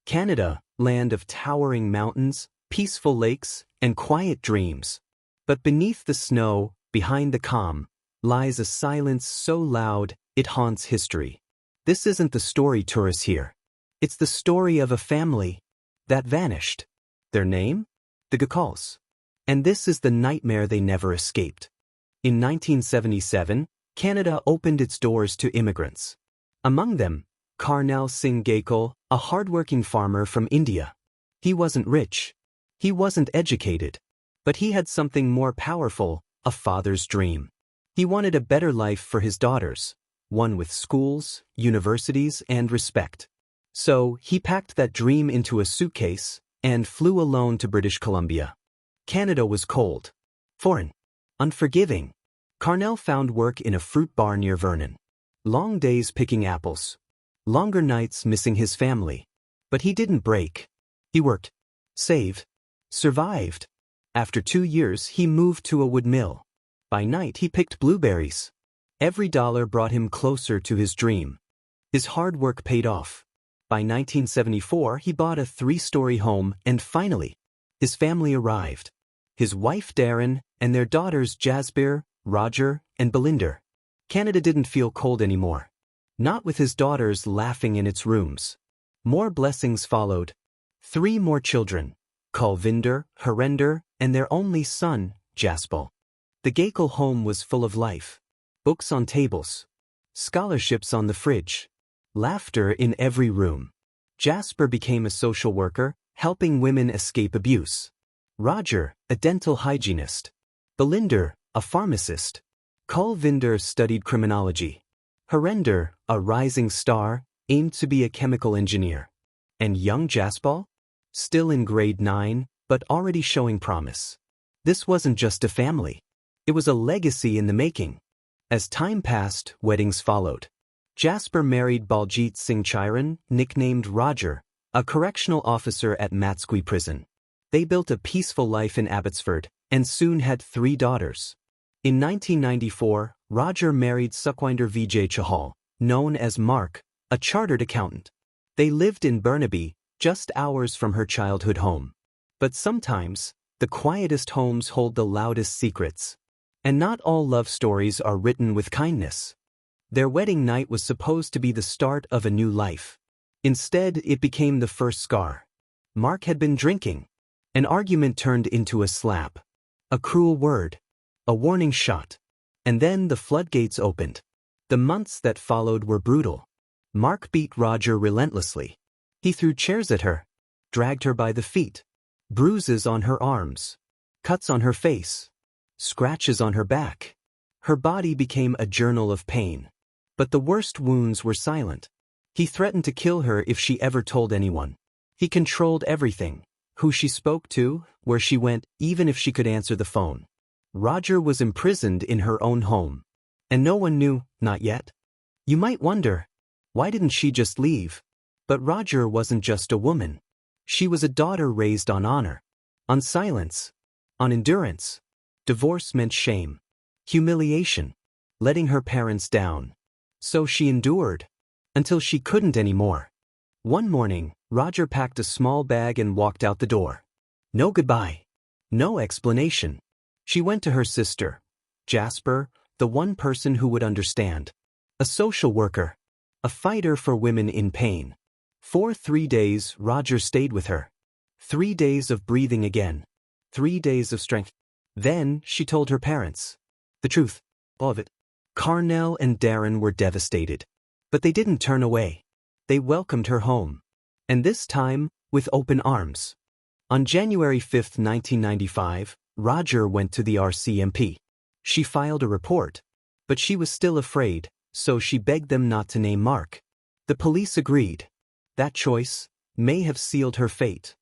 Canada, land of towering mountains, peaceful lakes, and quiet dreams. But beneath the snow, behind the calm, lies a silence so loud it haunts history. This isn't the story tourists hear. It's the story of a family that vanished. Their name? The Chahals. And this is the nightmare they never escaped. In 1977, Canada opened its doors to immigrants. Among them, Karnal Singh Chahal, a hardworking farmer from India. He wasn't rich. He wasn't educated. But he had something more powerful, a father's dream. He wanted a better life for his daughters, one with schools, universities, and respect. So he packed that dream into a suitcase and flew alone to British Columbia. Canada was cold, foreign, unforgiving. Karnal found work in a fruit bar near Vernon. Long days picking apples. Longer nights missing his family. But he didn't break. He worked, saved, survived. After 2 years, he moved to a wood mill. By night, he picked blueberries. Every dollar brought him closer to his dream. His hard work paid off. By 1974, he bought a 3-story home, and finally, his family arrived. His wife Darren and their daughters Jasbir, Roger, and Belinda. Canada didn't feel cold anymore. Not with his daughters laughing in its rooms. More blessings followed. 3 more children, Kulvinder, Harinder, and their only son, Jaspal. The Chahal home was full of life. Books on tables. Scholarships on the fridge. Laughter in every room. Jasper became a social worker, helping women escape abuse. Roger, a dental hygienist. Belinda, a pharmacist. Kulvinder studied criminology. Harinder, a rising star, aimed to be a chemical engineer. And young Jaspal? Still in grade 9, but already showing promise. This wasn't just a family. It was a legacy in the making. As time passed, weddings followed. Jasper married Baljit Singh Chiran, nicknamed Roger, a correctional officer at Matsqui prison. They built a peaceful life in Abbotsford, and soon had 3 daughters. In 1994, Roger married Sukhwinder Vijay Chahal, known as Mark, a chartered accountant. They lived in Burnaby, just hours from her childhood home. But sometimes, the quietest homes hold the loudest secrets. And not all love stories are written with kindness. Their wedding night was supposed to be the start of a new life. Instead, it became the first scar. Mark had been drinking. An argument turned into a slap. A cruel word. A warning shot. And then the floodgates opened. The months that followed were brutal. Mark beat Roger relentlessly. He threw chairs at her. Dragged her by the feet. Bruises on her arms. Cuts on her face. Scratches on her back. Her body became a journal of pain. But the worst wounds were silent. He threatened to kill her if she ever told anyone. He controlled everything. Who she spoke to, where she went, even if she could answer the phone. Roger was imprisoned in her own home. And no one knew, not yet. You might wonder, why didn't she just leave? But Roger wasn't just a woman. She was a daughter raised on honor. On silence. On endurance. Divorce meant shame. Humiliation. Letting her parents down. So she endured. Until she couldn't anymore. One morning, Roger packed a small bag and walked out the door. No goodbye. No explanation. She went to her sister, Jasper, the one person who would understand. A social worker. A fighter for women in pain. For 3 days, Roger stayed with her. 3 days of breathing again. 3 days of strength. Then, she told her parents. The truth. All of it. Karnal and Darren were devastated. But they didn't turn away. They welcomed her home. And this time, with open arms. On January 5, 1995, Roger went to the RCMP. She filed a report. But she was still afraid, so she begged them not to name Mark. The police agreed. That choice may have sealed her fate.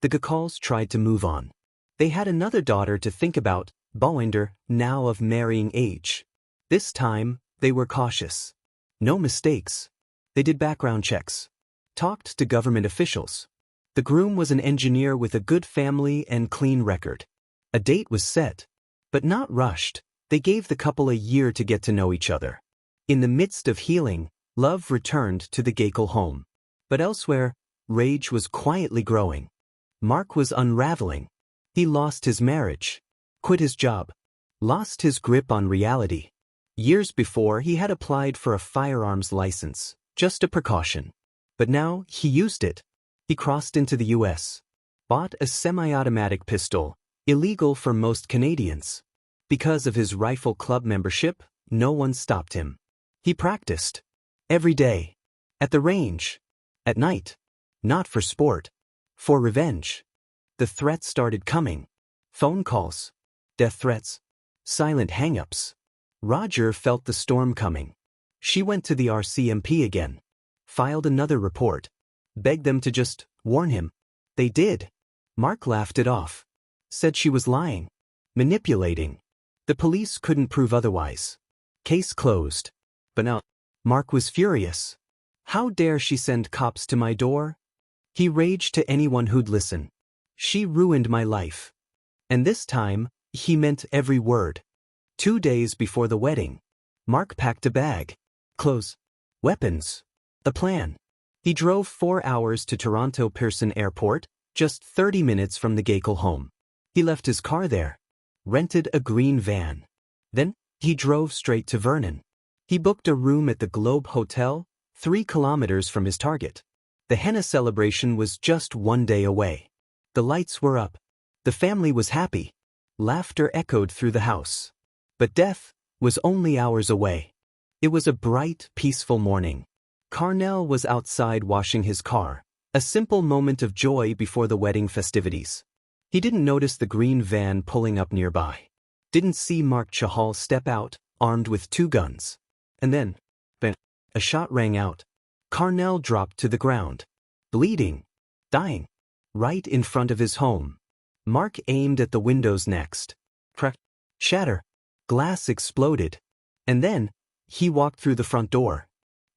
The Chahals tried to move on. They had another daughter to think about, Bawinder, now of marrying age. This time, they were cautious. No mistakes. They did background checks. Talked to government officials. The groom was an engineer with a good family and clean record. A date was set. But not rushed. They gave the couple a year to get to know each other. In the midst of healing, love returned to the Chahal home. But elsewhere, rage was quietly growing. Mark was unraveling. He lost his marriage, quit his job, lost his grip on reality. Years before, he had applied for a firearms license, just a precaution. But now, he used it. He crossed into the US, bought a semi-automatic pistol, illegal for most Canadians. Because of his rifle club membership, no one stopped him. He practiced. Every day. At the range. At night. Not for sport. For revenge. The threats started coming. Phone calls. Death threats. Silent hang-ups. Roger felt the storm coming. She went to the RCMP again. Filed another report. Begged them to just warn him. They did. Mark laughed it off. Said she was lying. Manipulating. The police couldn't prove otherwise. Case closed. But now, Mark was furious. How dare she send cops to my door? He raged to anyone who'd listen. She ruined my life. And this time, he meant every word. 2 days before the wedding, Mark packed a bag, clothes, weapons, a plan. He drove 4 hours to Toronto Pearson Airport, just 30 minutes from the Gakel home. He left his car there, rented a green van. Then, he drove straight to Vernon. He booked a room at the Globe Hotel, 3 kilometers from his target. The henna celebration was just 1 day away. The lights were up. The family was happy. Laughter echoed through the house. But death was only hours away. It was a bright, peaceful morning. Carnell was outside washing his car, a simple moment of joy before the wedding festivities. He didn't notice the green van pulling up nearby. Didn't see Mark Chahal step out, armed with 2 guns. And then, a shot rang out. Carnell dropped to the ground, bleeding, dying, right in front of his home. Mark aimed at the windows next. Crack, shatter. Glass exploded. And then, he walked through the front door.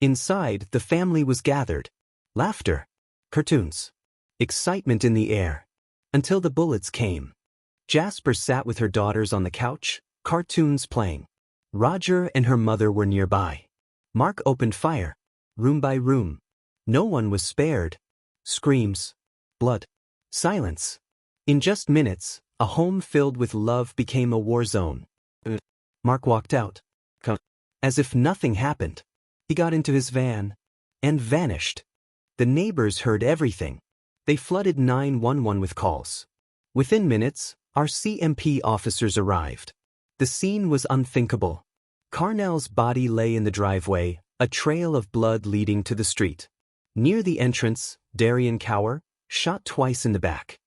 Inside, the family was gathered. Laughter. Cartoons. Excitement in the air. Until the bullets came. Jasper sat with her daughters on the couch, cartoons playing. Roger and her mother were nearby. Mark opened fire. Room by room. No one was spared. Screams. Blood. Silence. In just minutes, a home filled with love became a war zone. Mark walked out. As if nothing happened. He got into his van. And vanished. The neighbors heard everything. They flooded 911 with calls. Within minutes, our CMP officers arrived. The scene was unthinkable. Carnell's body lay in the driveway, a trail of blood leading to the street. Near the entrance, Darian Cower, shot twice in the back.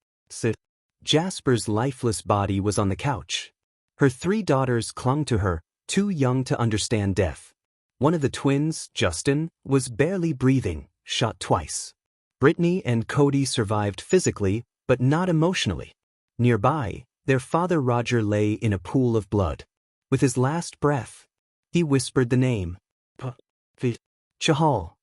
Jasper's lifeless body was on the couch. Her 3 daughters clung to her, too young to understand death. One of the twins, Justin, was barely breathing, shot twice. Brittany and Cody survived physically, but not emotionally. Nearby, their father Roger lay in a pool of blood. With his last breath, he whispered the name. Chahal.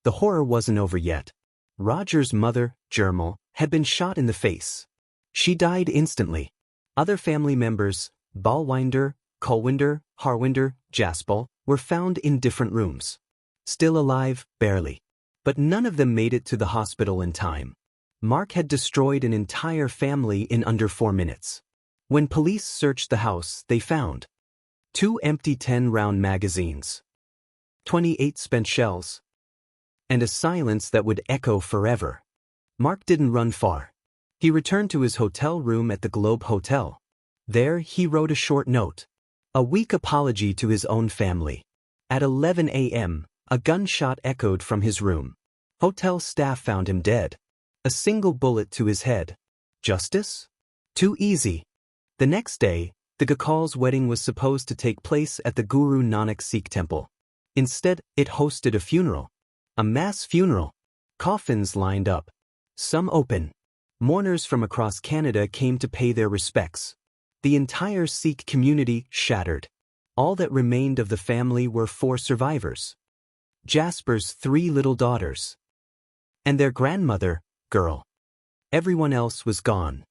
The horror wasn't over yet. Roger's mother, Jermel, had been shot in the face. She died instantly. Other family members, Ballwinder, Colwinder, Harwinder, Jaspel, were found in different rooms. Still alive, barely. But none of them made it to the hospital in time. Mark had destroyed an entire family in under 4 minutes. When police searched the house, they found 2 empty 10-round magazines, 28 spent shells, and a silence that would echo forever. Mark didn't run far. He returned to his hotel room at the Globe Hotel. There, he wrote a short note. A weak apology to his own family. At 11 a.m., a gunshot echoed from his room. Hotel staff found him dead. A single bullet to his head. Justice? Too easy. The next day, the Gakal's wedding was supposed to take place at the Guru Nanak Sikh temple. Instead, it hosted a funeral. A mass funeral. Coffins lined up. Some open. Mourners from across Canada came to pay their respects. The entire Sikh community shattered. All that remained of the family were 4 survivors. Jasper's 3 little daughters. And their grandmother, girl. Everyone else was gone.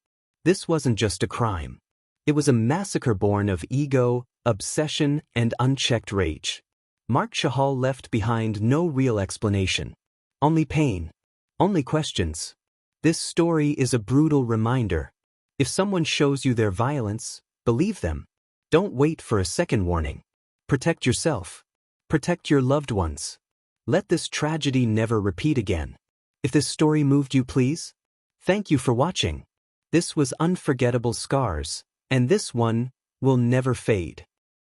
This wasn't just a crime. It was a massacre born of ego, obsession, and unchecked rage. Mark Chahal left behind no real explanation. Only pain. Only questions. This story is a brutal reminder. If someone shows you their violence, believe them. Don't wait for a second warning. Protect yourself. Protect your loved ones. Let this tragedy never repeat again. If this story moved you, please. Thank you for watching. This was Unforgettable Scars, and this one will never fade.